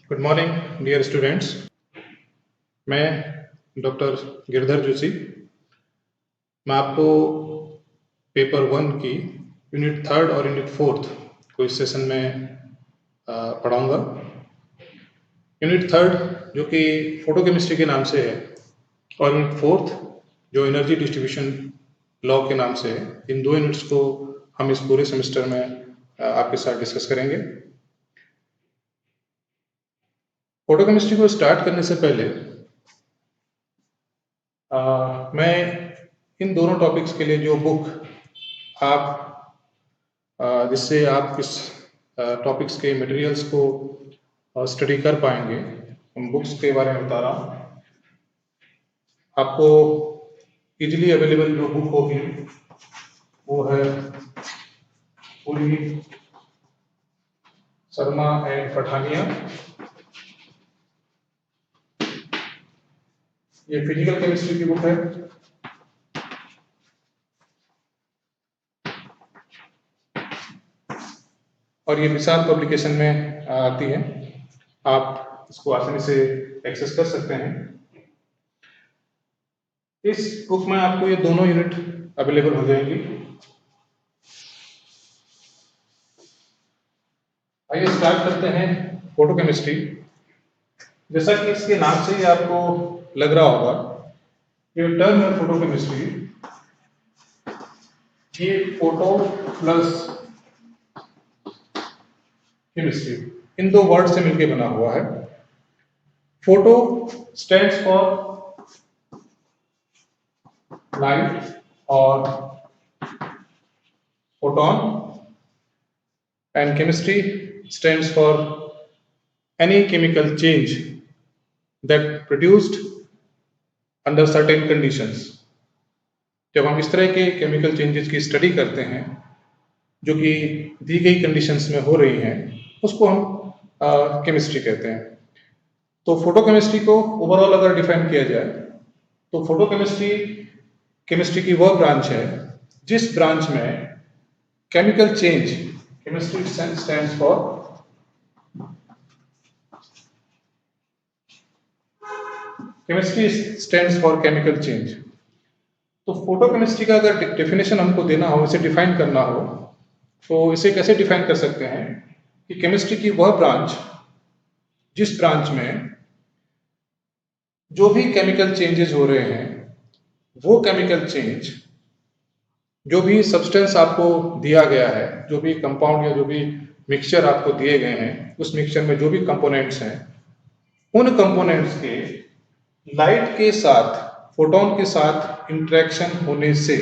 Good morning dear students. मैं doctor Girdhar Joshi. मैं आपको पेपर 1 की यूनिट 3 और यूनिट 4 को इस सेशन में पढ़ाऊंगा। यूनिट 3 जो कि फोटोकेमिस्ट्री के नाम से है और यूनिट 4 जो एनर्जी डिस्ट्रीब्यूशन लॉ के नाम से है। इन दो यूनिट्स को हम इस पूरे सेमेस्टर में आपके साथ डिस्कस करेंगे। फोटोकेमिस्ट्री को स्टार्ट करने से पहले मैं इन दोनों टॉपिक्स के लिए जो बुक आप जिससे आप इस टॉपिक्स के मटेरियल्स को स्टडी कर पाएंगे, उन बुक्स के बारे में बता रहा हूँ। आपको इजीली अवेलेबल जो बुक होगी वो है पूरी शर्मा एंड पठानिया। ये फिजिकल केमिस्ट्री की बुक है। और ये विशाल पब्लिकेशन में आती है। आप इसको आसानी से एक्सेस कर सकते हैं। इस बुक में आपको ये दोनों यूनिट अवेलेबल हो जाएंगी। आइए स्टार्ट करते हैं फोटोकेमिस्ट्री। जैसा कि इसके नाम से ही आपको लग रहा होगा, ये टर्म है फोटोकेमिस्ट्री, ये फोटो प्लस केमिस्ट्री इन दो वर्ड से मिलकर बना हुआ है। फोटो स्टैंड्स फॉर लाइट और photon, and chemistry stands for any chemical change that produced under certain conditions। जब हम इस तरह के केमिकल चेंजेस की स्टडी करते हैं जो कि दी गई कंडीशंस में हो रही हैं, उसको हम केमिस्ट्री कहते हैं। तो फोटोकेमिस्ट्री को ओवरऑल अगर डिफाइन किया जाए तो फोटोकेमिस्ट्री केमिस्ट्री की वह ब्रांच है जिस ब्रांच में chemical change, chemistry stands for chemistry stands for chemical change. तो फोटोकेमिस्ट्री का अगर डेफिनेशन हमको देना हो, इसे डिफाइन करना हो, तो इसे कैसे डिफाइन कर सकते हैं कि केमिस्ट्री की वह ब्रांच जिस ब्रांच में जो भी केमिकल चेंजेस हो रहे हैं, वो केमिकल चेंज, जो भी सब्सटेंस आपको दिया गया है, जो भी कंपाउंड या जो भी मिक्सचर आपको दिए गए हैं, उस मिक्सचर में जो भी कंपोनेंट्स हैं, उन कंपोनेंट्स के लाइट के साथ, फोटोन के साथ इंटरेक्शन होने से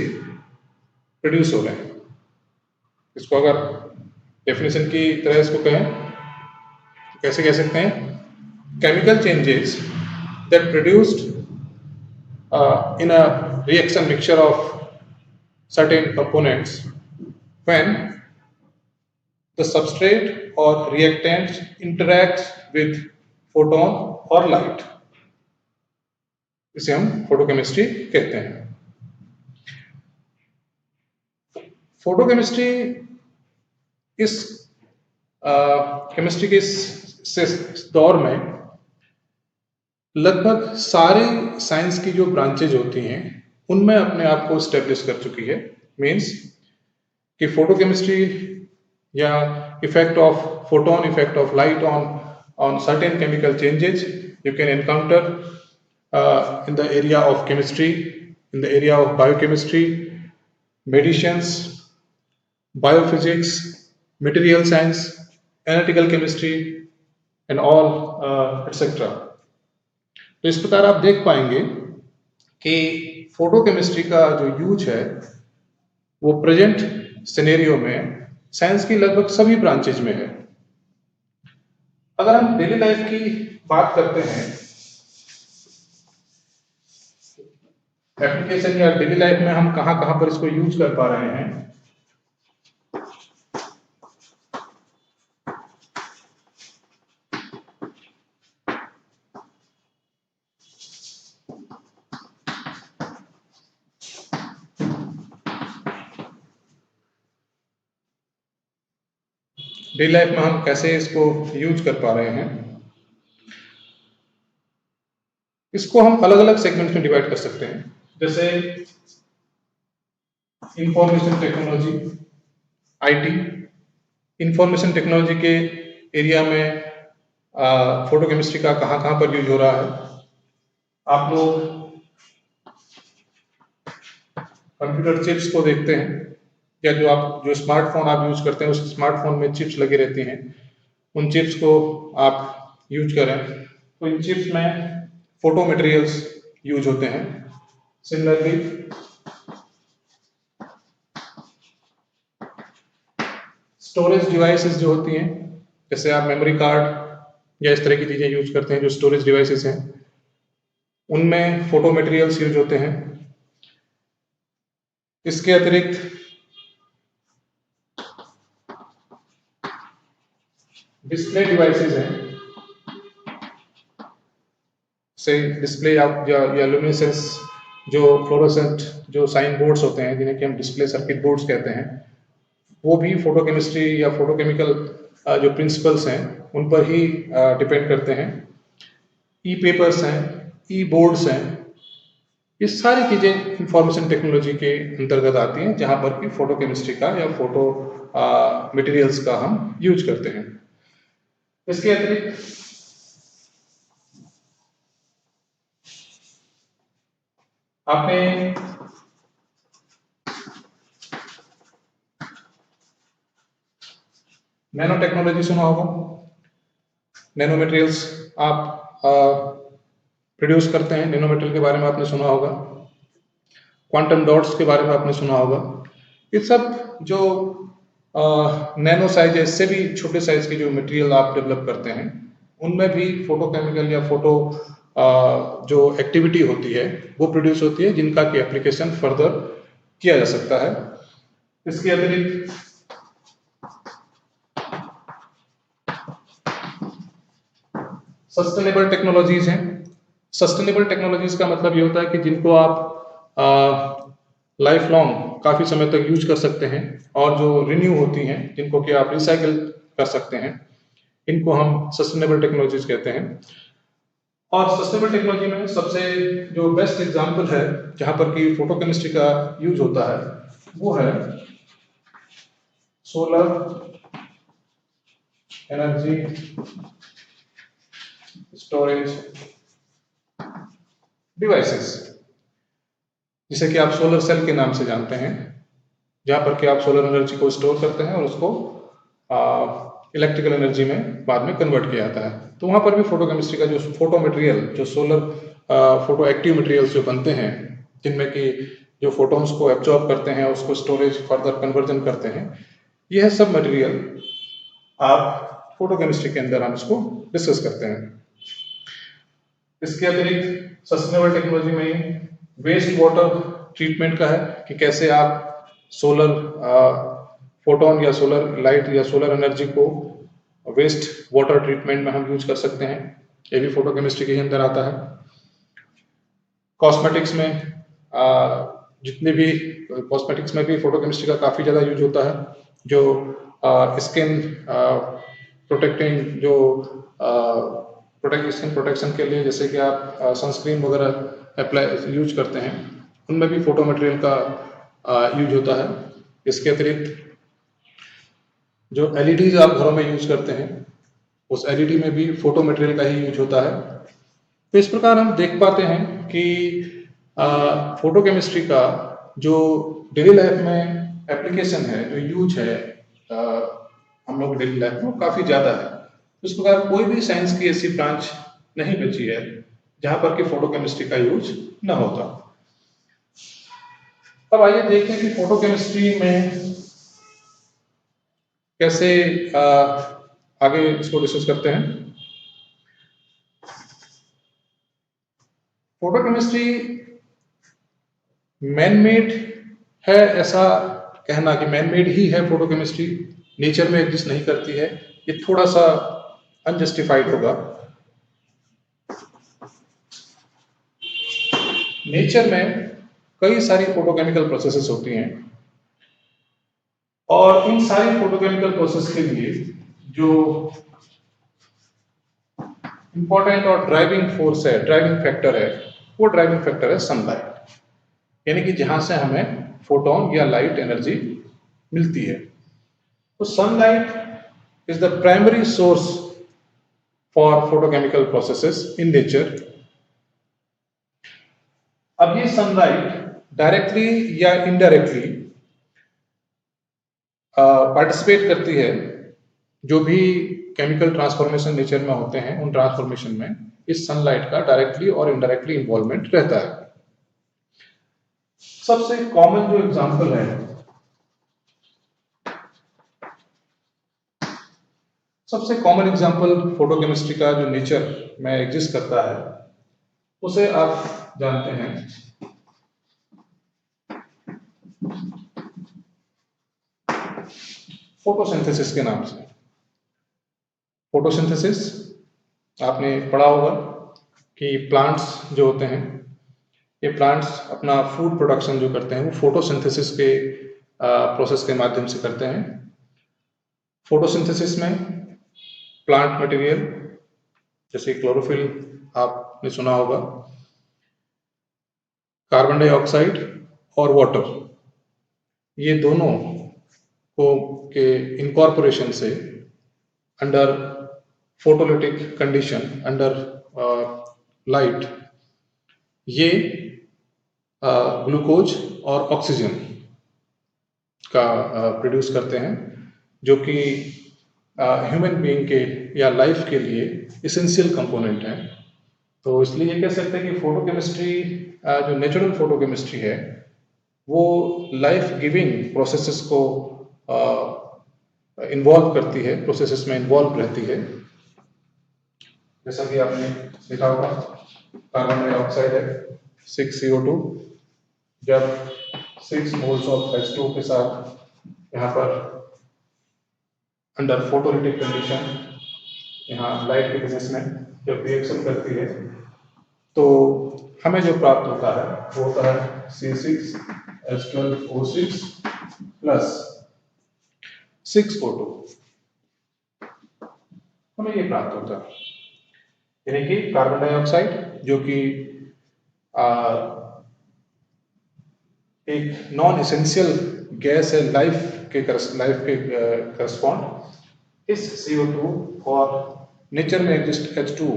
प्रोड्यूस हो रहे हैं। इसको अगर डेफिनेशन की तरह इसको कहें तो कैसे कह सकते हैं? Chemical changes that produced in a reaction mixture of certain components when the substrate or reactant interacts with photon or light, इसे हम फोटोकेमिस्ट्री कहते हैं। फोटोकेमिस्ट्री इस केमिस्ट्री के इस दौर में लगभग सारे साइंस की जो ब्रांचेज होती हैं उनमें अपने आप को स्टेब्लिश कर चुकी है। मीन्स कि फोटोकेमिस्ट्री या effect of photon, effect of light on certain chemical changes you can encounter in the area of chemistry, in the area of biochemistry, medicines, biophysics, material science, analytical chemistry and all etc। तो इस प्रकार आप देख पाएंगे कि photochemistry का जो use है वो प्रेजेंट सिनेरियो में साइंस की लगभग सभी ब्रांचेज में है। अगर हम डेली लाइफ की बात करते हैं, एप्लीकेशन या डेली लाइफ में हम कहां कहां पर इसको यूज कर पा रहे हैं, डेली लाइफ में हम कैसे इसको यूज कर पा रहे हैं। इसको हम अलग अलग सेगमेंट्स में डिवाइड कर सकते हैं, जैसे information technology, IT. Information technology के एरिया में फोटोकेमिस्ट्री का कहाँ कहाँ पर यूज हो रहा है। आप लोग कंप्यूटर चिप्स को देखते हैं, या जो स्मार्टफोन आप यूज करते हैं उस स्मार्टफोन में चिप्स लगी रहती हैं, उन चिप्स को आप यूज करें तो इन चिप्स में फोटो मटेरियल्स यूज होते हैं। सिमिलरली स्टोरेज डिवाइसेस जो होती हैं, जैसे आप मेमोरी कार्ड या इस तरह की चीजें यूज करते हैं जो स्टोरेज डिवाइसेस हैं, उनमें फोटो मटेरियल्स यूज होते हैं। इसके अतिरिक्त डिस्प्ले डिवाइसेस हैं, से डिस्प्ले या लुमिनेसेंस, जो फ्लोरोसेंट जो साइन बोर्ड्स होते हैं जिन्हें कि हम डिस्प्ले सर्किट बोर्ड्स कहते हैं, वो भी फोटोकेमिस्ट्री या फोटोकेमिकल जो प्रिंसिपल्स हैं उन पर ही डिपेंड करते हैं। ई पेपर्स हैं, ई बोर्ड्स हैं, ये सारी चीज़ें इंफॉर्मेशन टेक्नोलॉजी के अंतर्गत आती हैं, जहाँ पर कि फोटोकेमिस्ट्री का या फोटो मटेरियल्स का हम यूज करते हैं। इसके अतिरिक्त आपने नैनो टेक्नोलॉजी सुना होगा। नैनो मटेरियल्स आप प्रोड्यूस करते हैं, नैनो मटेरियल के बारे में आपने सुना होगा। क्वांटम डॉट्स के बारे में आपने सुना होगा। ये सब जो नैनो साइज है, इससे भी छोटे साइज के जो मटेरियल आप डेवलप करते हैं, उनमें भी फोटोकेमिकल या फोटो जो एक्टिविटी होती है वो प्रोड्यूस होती है, जिनका की एप्लीकेशन फर्दर किया जा सकता है। इसके अतिरिक्त सस्टेनेबल टेक्नोलॉजीज हैं। सस्टेनेबल टेक्नोलॉजीज का मतलब ये होता है कि जिनको आप लाइफ लॉन्ग काफ़ी समय तक यूज कर सकते हैं, और जो रिन्यू होती हैं, जिनको कि आप रिसाइकिल कर सकते हैं, इनको हम सस्टेनेबल टेक्नोलॉजीज कहते हैं। और सस्टेनेबल टेक्नोलॉजी में सबसे जो बेस्ट एग्जांपल है जहाँ पर कि फोटोकेमिस्ट्री का यूज होता है, वो है सोलर एनर्जी स्टोरेज डिवाइसेस, जिसे कि आप सोलर सेल के नाम से जानते हैं, जहाँ पर कि आप सोलर एनर्जी को स्टोर करते हैं और उसको इलेक्ट्रिकल एनर्जी में बाद में कन्वर्ट किया जाता है। तो वहाँ पर भी फोटोकेमिस्ट्री का जो फोटो मटेरियल, जो सोलर फोटो एक्टिव मटेरियल्स जो बनते हैं, जिनमें कि जो फोटोन्स को एब्जॉर्ब करते हैं, उसको स्टोरेज फर्दर कन्वर्जन करते हैं, यह सब मटेरियल आप फोटोकेमिस्ट्री के अंदर हम इसको डिस्कस करते हैं। इसके अतिरिक्त सस्टेनेबल टेक्नोलॉजी में वेस्ट वाटर ट्रीटमेंट का है कि कैसे आप सोलर फोटोन या सोलर लाइट या सोलर एनर्जी को वेस्ट वाटर ट्रीटमेंट में हम यूज कर सकते हैं, ये भी फोटोकेमिस्ट्री के अंदर आता है। कॉस्मेटिक्स में जितने भी कॉस्मेटिक्स में भी फोटोकेमिस्ट्री का काफ़ी ज़्यादा यूज होता है, जो स्किन प्रोटेक्टिंग जो स्किन प्रोटेक्शन के लिए, जैसे कि आप सनस्क्रीन वगैरह अप्लाई यूज करते हैं, उनमें भी फोटो मटेरियल का यूज होता है। इसके अतिरिक्त जो एलईडीज आप घरों में यूज करते हैं, उस एलईडी में भी फोटो मटेरियल का ही यूज होता है। तो इस प्रकार हम देख पाते हैं कि फोटोकेमिस्ट्री का जो डेली लाइफ में एप्लीकेशन है, जो यूज है हम लोग डेली लाइफ में, वो काफ़ी ज़्यादा है। इस प्रकार कोई भी साइंस की ऐसी ब्रांच नहीं बची है जहाँ पर कि फोटोकेमिस्ट्री का यूज न होता। अब आइए देखें कि फोटोकेमिस्ट्री में कैसे आगे इसको डिस्कस करते हैं। फोटोकेमिस्ट्री मैन मेड है, ऐसा कहना कि मैन मेड ही है फोटोकेमिस्ट्री, नेचर में एग्जिस्ट नहीं करती है, ये थोड़ा सा अनजस्टिफाइड होगा। नेचर में कई सारी फोटोकेमिकल प्रोसेसेस होती हैं, और इन सारी फोटोकेमिकल प्रोसेस के लिए जो इंपॉर्टेंट और ड्राइविंग फोर्स है, ड्राइविंग फैक्टर है, वो ड्राइविंग फैक्टर है सनलाइट, यानी कि जहां से हमें फोटोन या लाइट एनर्जी मिलती है। तो sunlight is the primary source for photochemical processes in nature. अब ये सनलाइट डायरेक्टली या इनडायरेक्टली पार्टिसिपेट करती है जो भी केमिकल ट्रांसफॉर्मेशन नेचर में होते हैं, उन ट्रांसफॉर्मेशन में इस सनलाइट का डायरेक्टली और इनडायरेक्टली इन्वॉल्वमेंट रहता है। सबसे कॉमन जो एग्जांपल है, सबसे कॉमन एग्जांपल फोटोकेमिस्ट्री का जो नेचर में एग्जिस्ट करता है उसे आप जानते हैं, फोटोसिंथेसिस के नाम से। फोटोसिंथेसिस आपने पढ़ा होगा कि प्लांट्स जो होते हैं, ये प्लांट्स अपना फूड प्रोडक्शन जो करते हैं वो फोटोसिंथेसिस के प्रोसेस के माध्यम से करते हैं। फोटोसिंथेसिस में प्लांट मटेरियल जैसे क्लोरोफिल आपने सुना होगा, कार्बन डाइऑक्साइड और वाटर, ये दोनों को के इनकॉर्पोरेशन से under photolytic condition, under light, ये ग्लूकोज और ऑक्सीजन का प्रोड्यूस करते हैं, जो कि ह्यूमन बीइंग के या लाइफ के लिए इसेंशियल कंपोनेंट है। तो इसलिए ये कह सकते हैं कि फोटोकेमिस्ट्री, जो नेचुरल फोटोकेमिस्ट्री है, वो लाइफ गिविंग प्रोसेसेस को इन्वॉल्व करती है, प्रोसेसेस में इन्वॉल्व रहती है। जैसा कि आपने देखा होगा, कार्बन डाइऑक्साइड है 6CO2, जब 6 मोल्स ऑफ H2 के साथ यहाँ पर अंडर फोटोलिटिक कंडीशन, यहाँ लाइट के बेसिस में जब रिएक्शन करती है तो हमें जो प्राप्त होता है वो होता है C6H12O6 प्लस 6O2, हमें ये प्राप्त होता है। यानी कि कार्बन डाइऑक्साइड जो कि एक नॉन एसेंशियल गैस है लाइफ के करस्पॉन्ड, इस CO2 और नेचर में एग्जिस्ट H2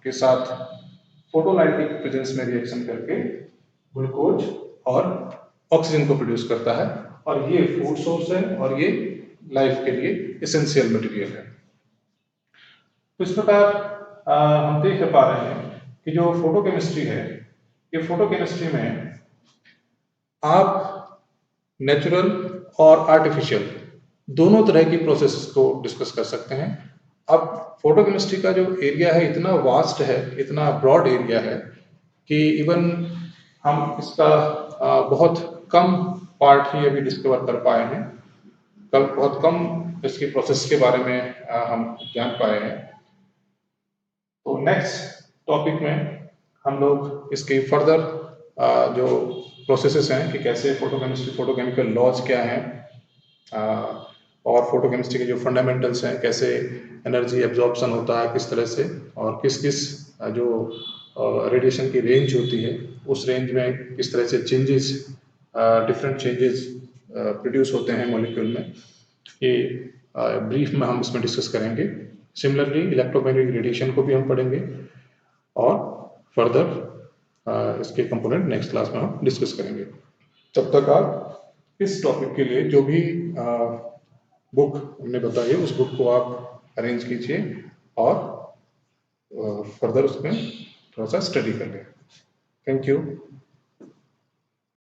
के साथ फोटोलाइटिक प्रेजेंस में रिएक्शन करके ग्लूकोज और ऑक्सीजन को प्रोड्यूस करता है, और ये फूड सोर्स है और ये लाइफ के लिए एसेंशियल मटेरियल है। तो इस प्रकार हम देख पा रहे हैं कि जो फोटोकेमिस्ट्री है, ये फोटोकेमिस्ट्री में आप नेचुरल और आर्टिफिशियल दोनों तरह की प्रोसेस को डिस्कस कर सकते हैं। अब फोटोकेमिस्ट्री का जो एरिया है इतना वास्ट है, इतना ब्रॉड एरिया है कि इवन हम इसका बहुत कम पार्ट ही अभी डिस्कवर कर पाए हैं, कल बहुत कम इसकी प्रोसेस के बारे में हम जान पाए हैं। तो नेक्स्ट टॉपिक में हम लोग इसके फर्दर जो प्रोसेसेस हैं कि कैसे फोटोकेमिस्ट्री, फोटोकेमिकल लॉज क्या हैं, और फोटोकेमिस्ट्री के जो फंडामेंटल्स हैं, कैसे एनर्जी एब्जॉर्प्शन होता है किस तरह से, और किस किस जो रेडिएशन की रेंज होती है उस रेंज में किस तरह से चेंजेस, डिफरेंट चेंजेस प्रोड्यूस होते हैं मॉलिक्यूल में, ये ब्रीफ में हम इसमें डिस्कस करेंगे। सिमिलरली इलेक्ट्रोमैग्नेटिक रेडिएशन को भी हम पढ़ेंगे, और फर्दर इसके कंपोनेंट नेक्स्ट क्लास में हम डिस्कस करेंगे। तब तक आप इस टॉपिक के लिए जो भी बुक हमने बताई है उस बुक को आप अरेंज कीजिए और फर्दर उसमें थोड़ा सा स्टडी कर लें। Thank you.